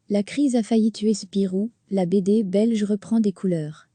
La crise a failli tuer Spirou, la BD belge reprend des couleurs.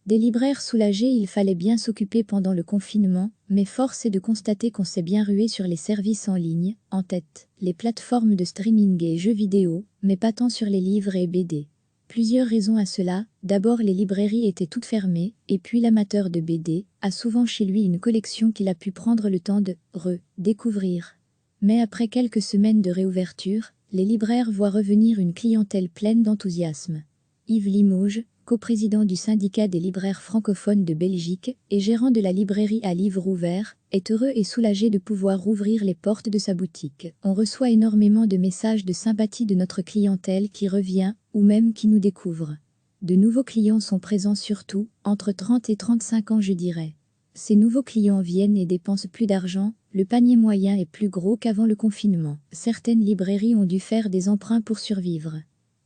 Des libraires soulagés, il fallait bien s'occuper pendant le confinement, mais force est de constater qu'on s'est bien rué sur les services en ligne, en tête, les plateformes de streaming et jeux vidéo, mais pas tant sur les livres et BD. Plusieurs raisons à cela, d'abord les librairies étaient toutes fermées, et puis l'amateur de BD a souvent chez lui une collection qu'il a pu prendre le temps de redécouvrir. Mais après quelques semaines de réouverture, les libraires voient revenir une clientèle pleine d'enthousiasme. Yves Limoges, coprésident du syndicat des libraires francophones de Belgique et gérant de la librairie à livres ouverts, est heureux et soulagé de pouvoir rouvrir les portes de sa boutique. On reçoit énormément de messages de sympathie de notre clientèle qui revient ou même qui nous découvre. De nouveaux clients sont présents surtout, entre 30 et 35 ans je dirais. Ces nouveaux clients viennent et dépensent plus d'argent, le panier moyen est plus gros qu'avant le confinement. Certaines librairies ont dû faire des emprunts pour survivre.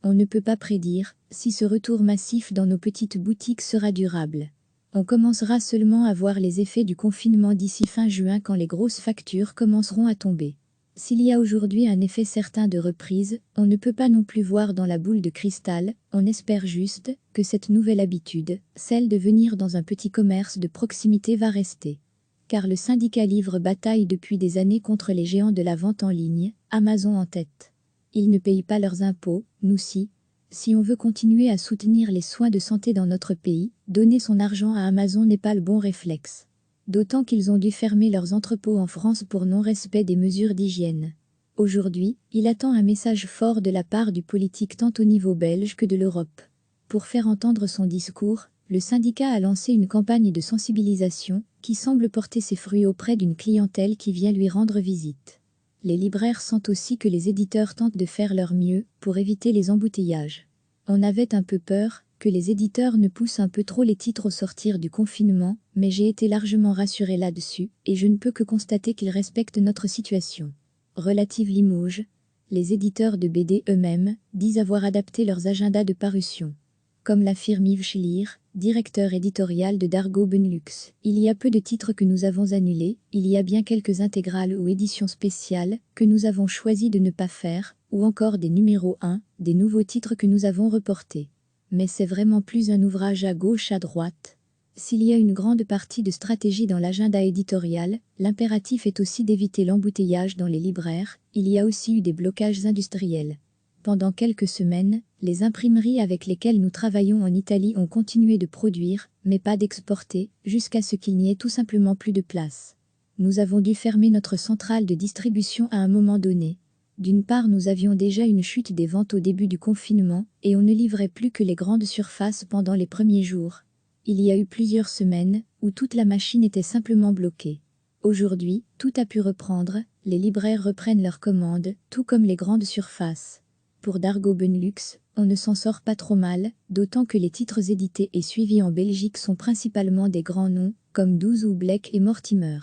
On ne peut pas prédire si ce retour massif dans nos petites boutiques sera durable. On commencera seulement à voir les effets du confinement d'ici fin juin quand les grosses factures commenceront à tomber. S'il y a aujourd'hui un effet certain de reprise, on ne peut pas non plus voir dans la boule de cristal, on espère juste que cette nouvelle habitude, celle de venir dans un petit commerce de proximité va rester. Car le syndicat livre bataille depuis des années contre les géants de la vente en ligne, Amazon en tête. Ils ne payent pas leurs impôts, nous si. Si on veut continuer à soutenir les soins de santé dans notre pays, donner son argent à Amazon n'est pas le bon réflexe. D'autant qu'ils ont dû fermer leurs entrepôts en France pour non-respect des mesures d'hygiène. Aujourd'hui, il attend un message fort de la part du politique tant au niveau belge que de l'Europe. Pour faire entendre son discours, le syndicat a lancé une campagne de sensibilisation qui semble porter ses fruits auprès d'une clientèle qui vient lui rendre visite. Les libraires sentent aussi que les éditeurs tentent de faire leur mieux pour éviter les embouteillages. On avait un peu peur que les éditeurs ne poussent un peu trop les titres au sortir du confinement, mais j'ai été largement rassurée là-dessus, et je ne peux que constater qu'ils respectent notre situation. Relative Limoges, les éditeurs de BD eux-mêmes disent avoir adapté leurs agendas de parution. Comme l'affirme Yves Schlier, directeur éditorial de Dargaud Benelux. Il y a peu de titres que nous avons annulés, il y a bien quelques intégrales ou éditions spéciales que nous avons choisi de ne pas faire, ou encore des numéros 1, des nouveaux titres que nous avons reportés. Mais c'est vraiment plus un ouvrage à gauche à droite. S'il y a une grande partie de stratégie dans l'agenda éditorial, l'impératif est aussi d'éviter l'embouteillage dans les libraires, il y a aussi eu des blocages industriels. Pendant quelques semaines, les imprimeries avec lesquelles nous travaillons en Italie ont continué de produire, mais pas d'exporter, jusqu'à ce qu'il n'y ait tout simplement plus de place. Nous avons dû fermer notre centrale de distribution à un moment donné. D'une part, nous avions déjà une chute des ventes au début du confinement, et on ne livrait plus que les grandes surfaces pendant les premiers jours. Il y a eu plusieurs semaines où toute la machine était simplement bloquée. Aujourd'hui, tout a pu reprendre, les libraires reprennent leurs commandes, tout comme les grandes surfaces. Pour Dargaud Benelux, on ne s'en sort pas trop mal, d'autant que les titres édités et suivis en Belgique sont principalement des grands noms, comme Douze ou Blek et Mortimer.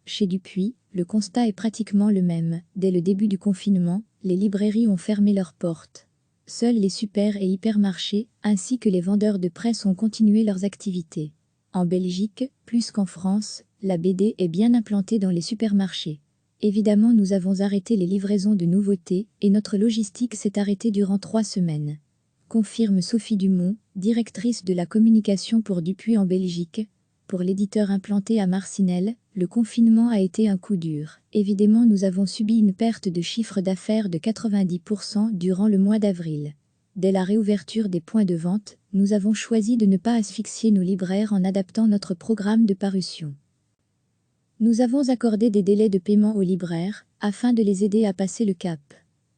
Chez Dupuis, le constat est pratiquement le même. Dès le début du confinement, les librairies ont fermé leurs portes. Seuls les super- et hypermarchés, ainsi que les vendeurs de presse ont continué leurs activités. En Belgique, plus qu'en France, la BD est bien implantée dans les supermarchés. Évidemment, nous avons arrêté les livraisons de nouveautés et notre logistique s'est arrêtée durant 3 semaines. Confirme Sophie Dumont, directrice de la communication pour Dupuis en Belgique. Pour l'éditeur implanté à Marcinelle, le confinement a été un coup dur. Évidemment, nous avons subi une perte de chiffre d'affaires de 90% durant le mois d'avril. Dès la réouverture des points de vente, nous avons choisi de ne pas asphyxier nos libraires en adaptant notre programme de parution. Nous avons accordé des délais de paiement aux libraires, afin de les aider à passer le cap.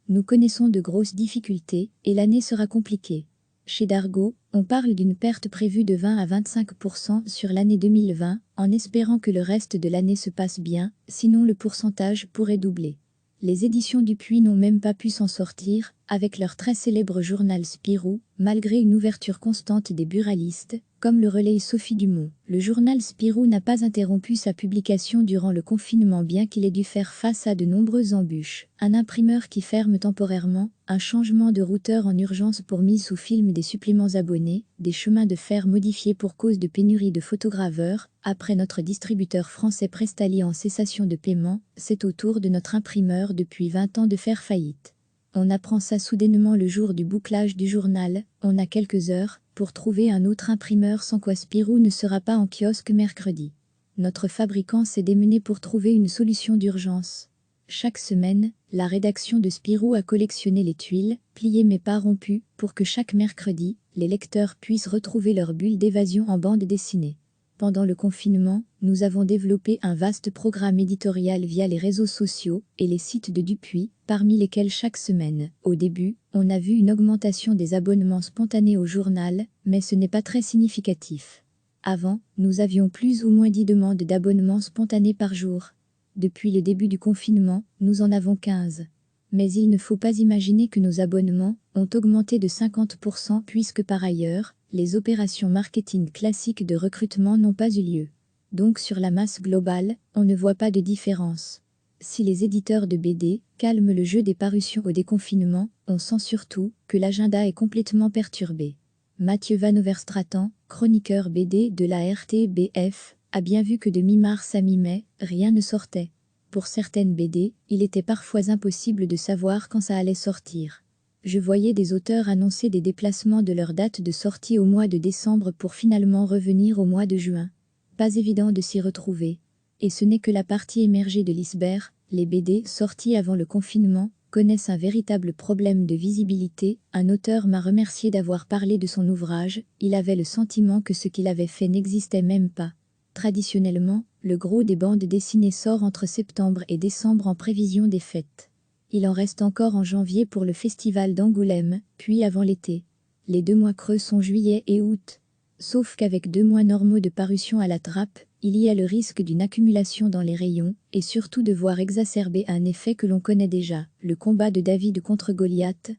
Nous connaissons de grosses difficultés, et l'année sera compliquée. Chez Dargaud, on parle d'une perte prévue de 20 à 25% sur l'année 2020, en espérant que le reste de l'année se passe bien, sinon le pourcentage pourrait doubler. Les éditions Dupuis n'ont même pas pu s'en sortir, avec leur très célèbre journal Spirou, malgré une ouverture constante des buralistes, comme le relaye Sophie Dumont. Le journal Spirou n'a pas interrompu sa publication durant le confinement bien qu'il ait dû faire face à de nombreuses embûches. Un imprimeur qui ferme temporairement, un changement de routeur en urgence pour mise sous film des suppléments abonnés, des chemins de fer modifiés pour cause de pénurie de photograveurs, après notre distributeur français Prestali en cessation de paiement, c'est au tour de notre imprimeur depuis 20 ans de faire faillite. On apprend ça soudainement le jour du bouclage du journal, on a quelques heures pour trouver un autre imprimeur sans quoi Spirou ne sera pas en kiosque mercredi. Notre fabricant s'est démené pour trouver une solution d'urgence. Chaque semaine, la rédaction de Spirou a collectionné les tuiles, pliées mais pas rompues, pour que chaque mercredi, les lecteurs puissent retrouver leur bulle d'évasion en bande dessinée. Pendant le confinement, nous avons développé un vaste programme éditorial via les réseaux sociaux et les sites de Dupuis, parmi lesquels chaque semaine, au début, on a vu une augmentation des abonnements spontanés au journal, mais ce n'est pas très significatif. Avant, nous avions plus ou moins 10 demandes d'abonnements spontanés par jour. Depuis le début du confinement, nous en avons 15. Mais il ne faut pas imaginer que nos abonnements ont augmenté de 50% puisque par ailleurs, les opérations marketing classiques de recrutement n'ont pas eu lieu. Donc sur la masse globale, on ne voit pas de différence. Si les éditeurs de BD calment le jeu des parutions au déconfinement, on sent surtout que l'agenda est complètement perturbé. Mathieu Van Overstraten, chroniqueur BD de la RTBF, a bien vu que de mi-mars à mi-mai, rien ne sortait. Pour certaines BD, il était parfois impossible de savoir quand ça allait sortir. Je voyais des auteurs annoncer des déplacements de leur date de sortie au mois de décembre pour finalement revenir au mois de juin. Pas évident de s'y retrouver. Et ce n'est que la partie émergée de l'iceberg, les BD sortis avant le confinement connaissent un véritable problème de visibilité. Un auteur m'a remercié d'avoir parlé de son ouvrage, il avait le sentiment que ce qu'il avait fait n'existait même pas. Traditionnellement, le gros des bandes dessinées sort entre septembre et décembre en prévision des fêtes. Il en reste encore en janvier pour le festival d'Angoulême, puis avant l'été. Les 2 mois creux sont juillet et août. Sauf qu'avec 2 mois normaux de parution à la trappe, il y a le risque d'une accumulation dans les rayons, et surtout de voir exacerber un effet que l'on connaît déjà, le combat de David contre Goliath.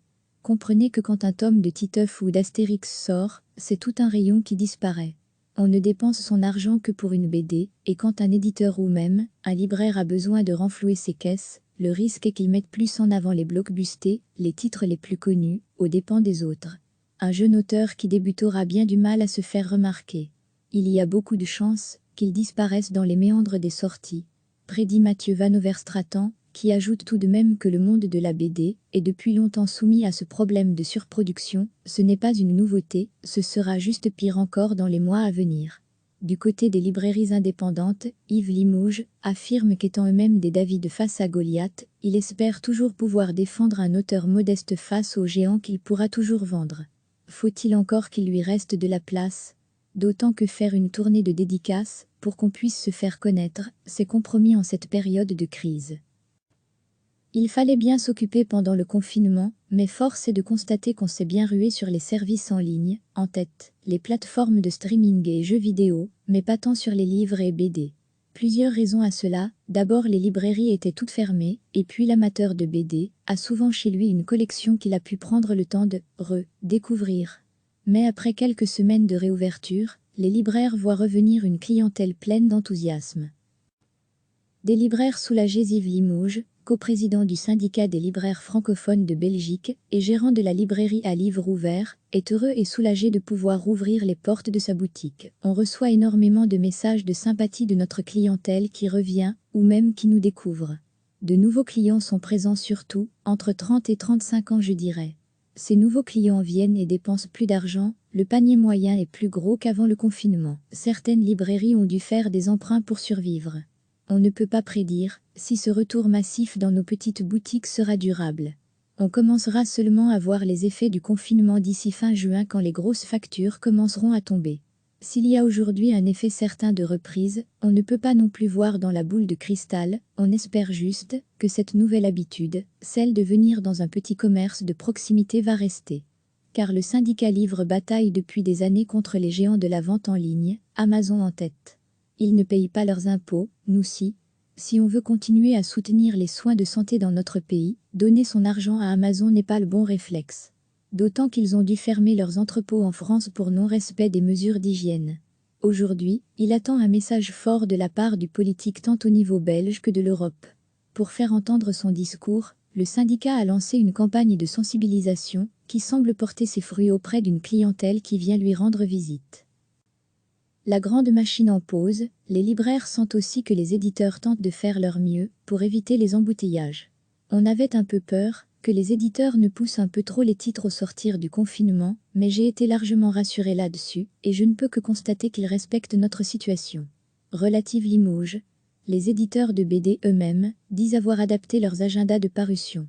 Comprenez que quand un tome de Titeuf ou d'Astérix sort, c'est tout un rayon qui disparaît. On ne dépense son argent que pour une BD, et quand un éditeur ou même un libraire a besoin de renflouer ses caisses, le risque est qu'il mette plus en avant les blockbustés, les titres les plus connus, aux dépens des autres. Un jeune auteur qui débute aura bien du mal à se faire remarquer. Il y a beaucoup de chances qu'il disparaisse dans les méandres des sorties. Prédit Mathieu Van Overstraten, qui ajoute tout de même que le monde de la BD est depuis longtemps soumis à ce problème de surproduction. Ce n'est pas une nouveauté, ce sera juste pire encore dans les mois à venir. Du côté des librairies indépendantes, Yves Limoges affirme qu'étant eux-mêmes des David face à Goliath, il espère toujours pouvoir défendre un auteur modeste face aux géants qu'il pourra toujours vendre. Faut-il encore qu'il lui reste de la place ? D'autant que faire une tournée de dédicaces, pour qu'on puisse se faire connaître, c'est compromis en cette période de crise. Il fallait bien s'occuper pendant le confinement, mais force est de constater qu'on s'est bien rué sur les services en ligne, en tête, les plateformes de streaming et jeux vidéo, mais pas tant sur les livres et BD. Plusieurs raisons à cela, d'abord les librairies étaient toutes fermées, et puis l'amateur de BD a souvent chez lui une collection qu'il a pu prendre le temps de redécouvrir. Mais après quelques semaines de réouverture, les libraires voient revenir une clientèle pleine d'enthousiasme. Des libraires soulagés. Yves Limoges, coprésident du syndicat des libraires francophones de Belgique et gérant de la librairie à livres ouverts, est heureux et soulagé de pouvoir ouvrir les portes de sa boutique. On reçoit énormément de messages de sympathie de notre clientèle qui revient, ou même qui nous découvre. De nouveaux clients sont présents surtout, entre 30 et 35 ans je dirais. Ces nouveaux clients viennent et dépensent plus d'argent, le panier moyen est plus gros qu'avant le confinement. Certaines librairies ont dû faire des emprunts pour survivre. On ne peut pas prédire si ce retour massif dans nos petites boutiques sera durable. On commencera seulement à voir les effets du confinement d'ici fin juin quand les grosses factures commenceront à tomber. S'il y a aujourd'hui un effet certain de reprise, on ne peut pas non plus voir dans la boule de cristal, on espère juste que cette nouvelle habitude, celle de venir dans un petit commerce de proximité va rester. Car le syndicat livre bataille depuis des années contre les géants de la vente en ligne, Amazon en tête. Ils ne payent pas leurs impôts, nous si. Si on veut continuer à soutenir les soins de santé dans notre pays, donner son argent à Amazon n'est pas le bon réflexe. D'autant qu'ils ont dû fermer leurs entrepôts en France pour non-respect des mesures d'hygiène. Aujourd'hui, il attend un message fort de la part du politique tant au niveau belge que de l'Europe. Pour faire entendre son discours, le syndicat a lancé une campagne de sensibilisation qui semble porter ses fruits auprès d'une clientèle qui vient lui rendre visite. La grande machine en pause, les libraires sentent aussi que les éditeurs tentent de faire leur mieux pour éviter les embouteillages. On avait un peu peur que les éditeurs ne poussent un peu trop les titres au sortir du confinement, mais j'ai été largement rassurée là-dessus, et je ne peux que constater qu'ils respectent notre situation. Relative Limoges. Les éditeurs de BD eux-mêmes disent avoir adapté leurs agendas de parution.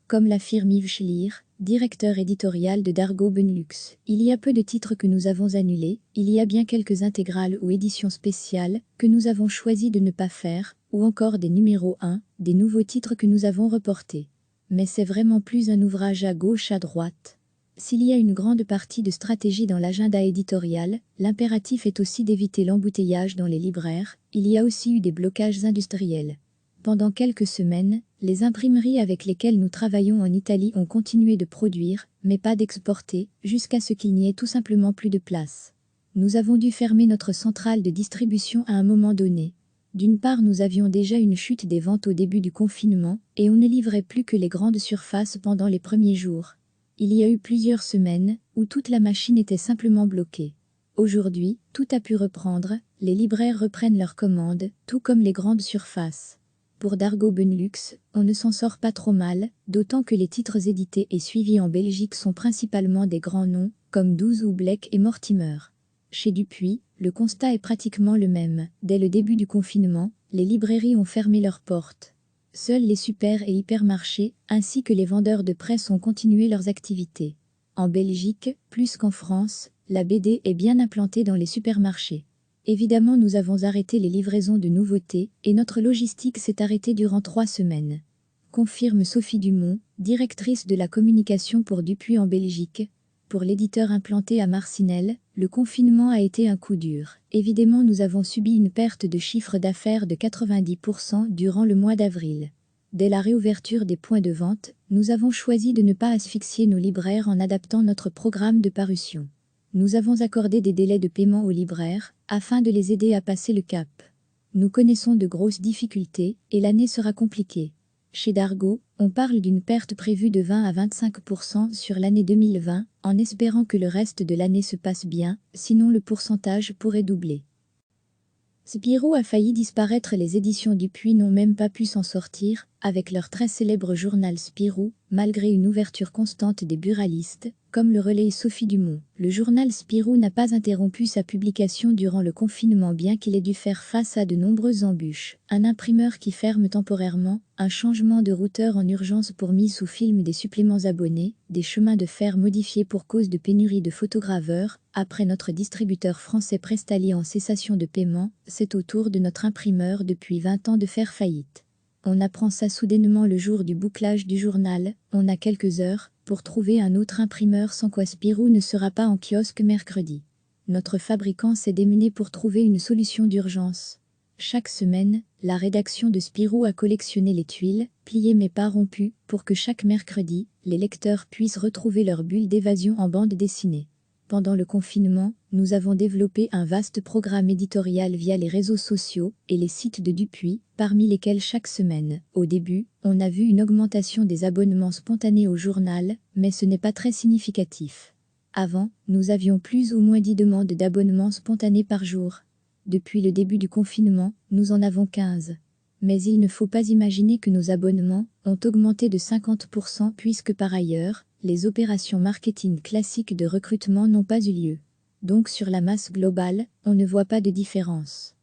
Comme l'affirme Yves Schlier, directeur éditorial de Dargaud Benelux, il y a peu de titres que nous avons annulés, il y a bien quelques intégrales ou éditions spéciales que nous avons choisi de ne pas faire, ou encore des numéros 1, des nouveaux titres que nous avons reportés. Mais c'est vraiment plus un ouvrage à gauche à droite. S'il y a une grande partie de stratégie dans l'agenda éditorial, l'impératif est aussi d'éviter l'embouteillage dans les libraires, il y a aussi eu des blocages industriels. Pendant quelques semaines, les imprimeries avec lesquelles nous travaillons en Italie ont continué de produire, mais pas d'exporter, jusqu'à ce qu'il n'y ait tout simplement plus de place. Nous avons dû fermer notre centrale de distribution à un moment donné. D'une part, nous avions déjà une chute des ventes au début du confinement, et on ne livrait plus que les grandes surfaces pendant les premiers jours. Il y a eu plusieurs semaines où toute la machine était simplement bloquée. Aujourd'hui, tout a pu reprendre, les libraires reprennent leurs commandes, tout comme les grandes surfaces. Pour Dargaud Benelux, on ne s'en sort pas trop mal, d'autant que les titres édités et suivis en Belgique sont principalement des grands noms, comme 12 ou Blake et Mortimer. Chez Dupuis, le constat est pratiquement le même. Dès le début du confinement, les librairies ont fermé leurs portes. Seuls les super- et hypermarchés, ainsi que les vendeurs de presse ont continué leurs activités. En Belgique, plus qu'en France, la BD est bien implantée dans les supermarchés. Évidemment, nous avons arrêté les livraisons de nouveautés, et notre logistique s'est arrêtée durant 3 semaines. Confirme Sophie Dumont, directrice de la communication pour Dupuis en Belgique. Pour l'éditeur implanté à Marcinelle, le confinement a été un coup dur. Évidemment, nous avons subi une perte de chiffre d'affaires de 90% durant le mois d'avril. Dès la réouverture des points de vente, nous avons choisi de ne pas asphyxier nos libraires en adaptant notre programme de parution. Nous avons accordé des délais de paiement aux libraires, afin de les aider à passer le cap. Nous connaissons de grosses difficultés, et l'année sera compliquée. Chez Dargaud, on parle d'une perte prévue de 20 à 25% sur l'année 2020, en espérant que le reste de l'année se passe bien, sinon le pourcentage pourrait doubler. Spirou a failli disparaître, les éditions Dupuis n'ont même pas pu s'en sortir, avec leur très célèbre journal Spirou, malgré une ouverture constante des buralistes, comme le relaye Sophie Dumont. Le journal Spirou n'a pas interrompu sa publication durant le confinement, bien qu'il ait dû faire face à de nombreuses embûches. Un imprimeur qui ferme temporairement, un changement de routeur en urgence pour mise sous film des suppléments abonnés, des chemins de fer modifiés pour cause de pénurie de photograveurs, après notre distributeur français Prestali en cessation de paiement, c'est au tour de notre imprimeur depuis 20 ans de faire faillite. On apprend ça soudainement le jour du bouclage du journal, on a quelques heures pour trouver un autre imprimeur, sans quoi Spirou ne sera pas en kiosque mercredi. Notre fabricant s'est démené pour trouver une solution d'urgence. Chaque semaine, la rédaction de Spirou a collectionné les tuiles, pliées mais pas rompues, pour que chaque mercredi, les lecteurs puissent retrouver leur bulle d'évasion en bande dessinée. Pendant le confinement, nous avons développé un vaste programme éditorial via les réseaux sociaux et les sites de Dupuis, parmi lesquels chaque semaine, au début, on a vu une augmentation des abonnements spontanés au journal, mais ce n'est pas très significatif. Avant, nous avions plus ou moins 10 demandes d'abonnements spontanés par jour. Depuis le début du confinement, nous en avons 15. Mais il ne faut pas imaginer que nos abonnements ont augmenté de 50% puisque par ailleurs, les opérations marketing classiques de recrutement n'ont pas eu lieu. Donc sur la masse globale, on ne voit pas de différence.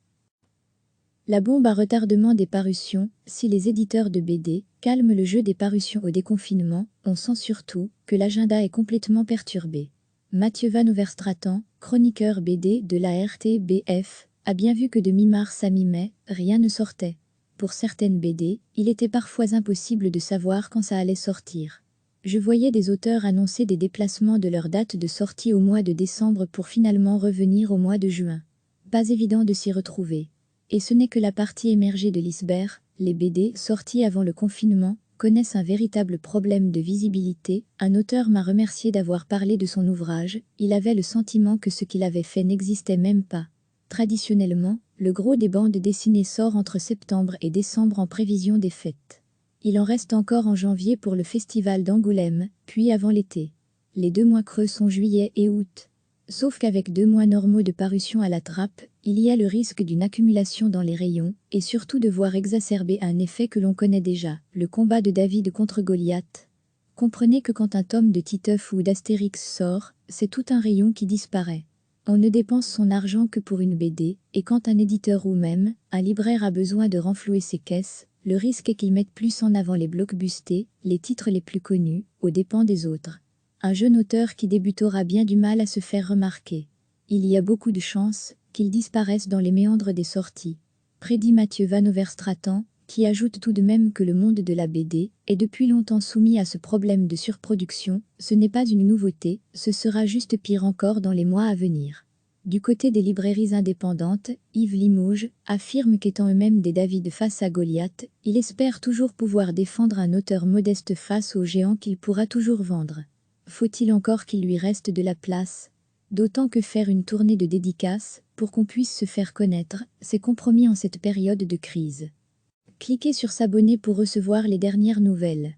La bombe à retardement des parutions, si les éditeurs de BD calment le jeu des parutions au déconfinement, on sent surtout que l'agenda est complètement perturbé. Mathieu Van Overstraten, chroniqueur BD de la RTBF, a bien vu que de mi-mars à mi-mai, rien ne sortait. Pour certaines BD, il était parfois impossible de savoir quand ça allait sortir. Je voyais des auteurs annoncer des déplacements de leur date de sortie au mois de décembre pour finalement revenir au mois de juin. Pas évident de s'y retrouver. Et ce n'est que la partie émergée de l'iceberg, les BD sortis avant le confinement connaissent un véritable problème de visibilité. Un auteur m'a remercié d'avoir parlé de son ouvrage, il avait le sentiment que ce qu'il avait fait n'existait même pas. Traditionnellement, le gros des bandes dessinées sort entre septembre et décembre en prévision des fêtes. Il en reste encore en janvier pour le festival d'Angoulême, puis avant l'été. Les 2 mois creux sont juillet et août. Sauf qu'avec 2 mois normaux de parution à la trappe, il y a le risque d'une accumulation dans les rayons, et surtout de voir exacerber un effet que l'on connaît déjà, le combat de David contre Goliath. Comprenez que quand un tome de Titeuf ou d'Astérix sort, c'est tout un rayon qui disparaît. On ne dépense son argent que pour une BD, et quand un éditeur ou même un libraire a besoin de renflouer ses caisses, le risque est qu'il mette plus en avant les blockbustés, les titres les plus connus, aux dépens des autres. Un jeune auteur qui débute aura bien du mal à se faire remarquer. Il y a beaucoup de chances qu'il disparaisse dans les méandres des sorties. Prédit Mathieu Van Overstraten, qui ajoute tout de même que le monde de la BD est depuis longtemps soumis à ce problème de surproduction. Ce n'est pas une nouveauté, ce sera juste pire encore dans les mois à venir. Du côté des librairies indépendantes, Yves Limoges affirme qu'étant eux-mêmes des David face à Goliath, il espère toujours pouvoir défendre un auteur modeste face aux géants qu'il pourra toujours vendre. Faut-il encore qu'il lui reste de la place? D'autant que faire une tournée de dédicaces, pour qu'on puisse se faire connaître, c'est compromis en cette période de crise. Cliquez sur s'abonner pour recevoir les dernières nouvelles.